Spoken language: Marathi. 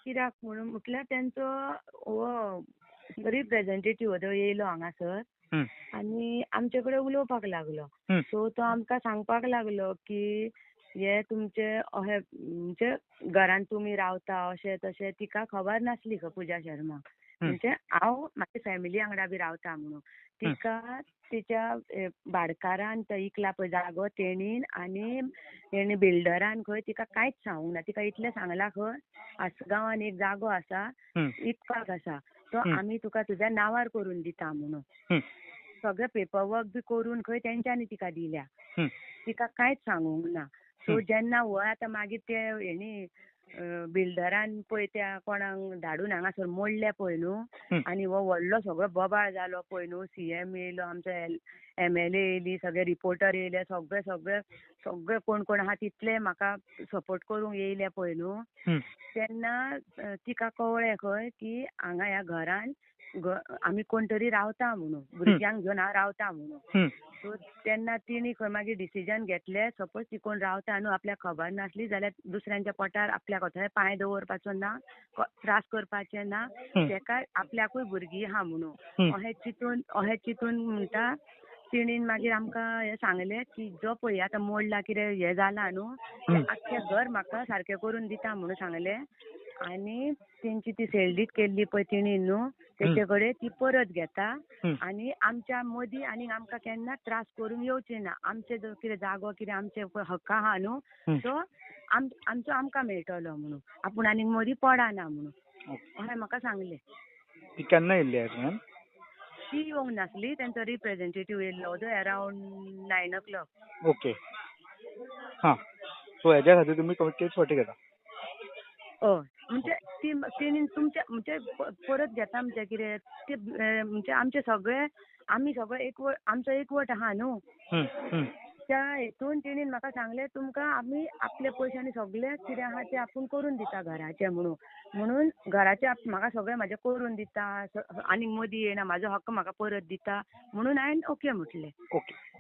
कित्याक म्हणून म्हटल्यार तेंचो हो रिप्रेझेंटेटिव्ह येयलो हांगासर हं, आनी आमचे कडेन उलोवपाक लागलो. हं, सो तो आमकां सांगपाक लागलो की हे तुमचे अहे म्हणजे घरान तुमी रावता अशें तशें. तिका खबर नासली खंय पुजा शर्माक. हं, म्हणजे हांव म्हाजी फॅमिली वांगडा बी रावता म्हणून. हं. तिका तिच्या भाडकारान तो इकला पळय जागो तेणीन आनी बिल्डरान खंय तिका कांयच सांगूंक ना. तिका इतलें सांगलां खंय आसगांवान एक जागो आसा हं, इकपाक आसा तो हं, आमी तुका तुज्या नांवार करून दिता म्हणून. हं, सगळे पेपरवर्क बी करून खंय तेंच्यांनी तिका दिल्या. हं, तिका कांयच सांगूंक ना. सो हं, जेन्ना हो आतां मागीर ते हेणी बिल्डरान पळय त्या कोणाक धाडून हांगासर मोडले पळय न्हू हं. आनी हो व्हडलो सगळो बोबाळ जालो पळय न्हू. CM येयलो, आमचो MLA येयली, सगळे रिपोर्टर येयले, सगळे सगळे सगळे कोण कोण आहा तितले म्हाका सपोर्ट करूंक येयले पळय न्हू. हं. तेन्ना तिका कळ्ळें खंय की हांगा ह्या घरान आमी कोण तरी रावता म्हणून, भुरग्यांक घेवन हांव रावता म्हणून. हं. सो तेन्ना तिणी खंय मागीर डिसिजन घेतलें सपोज ती कोण रावता न्हू आपल्याक खबर नासली जाल्यार दुसऱ्यांच्या पोटार आपल्याक थंय पांय दवरपाचो ना, त्रास करपाचें ना. हं. तेका आपल्याकूय भुरगीं आहा म्हणून. हं. अहें चिंतून म्हणटा तिणीन मागीर आमकां हें सांगलें की जो पळय आतां मोडला कितें हें जालां न्हू तें आख्खें घर म्हाका सारकें करून दिता म्हणून सांगलें. आनी तेंची ती सेल केल्ली पळय तिणीन न्हू तेचे कडेन ती परत घेता हं. आनी आमच्या मदीं आनी आमकां केन्ना त्रास करूंक येवचे ना. आमचे जो कितें जागो कितें आमचे हक्क आहा न्हू तो आमचो आमकां मेळटलो म्हणून. आपूण आनीक मदीं पडना म्हणून अहें म्हाका सांगलें. ती केन्ना येयल्ली मॅम? ती येवंक नासली. तेंचो रिप्रेझेंटेटिव्ह येयल्लो अरावंड 9 o'clock. ओके. हां. सो हेज्या खातीर तुमी केस फाटीं घेता? हय. म्हणजे तिणीन तुमचे म्हणजे परत घेता म्हणजे कितें ते म्हणजे आमचे सगळे आमी सगळे आमचो एकवट आहा न्हू. हं, हं. त्या हेतून तिणीन म्हाका सांगलें तुमकां आमी आपल्या पयशांनी सगळें कितें आहा तें आपूण करून दिता घराचें म्हणून घराचें म्हाका सगळें म्हाजें करून दिता आनीक मदीं येयना म्हाजो हक्क म्हाका परत दिता म्हणून हांवें ओके म्हटलें. ओके.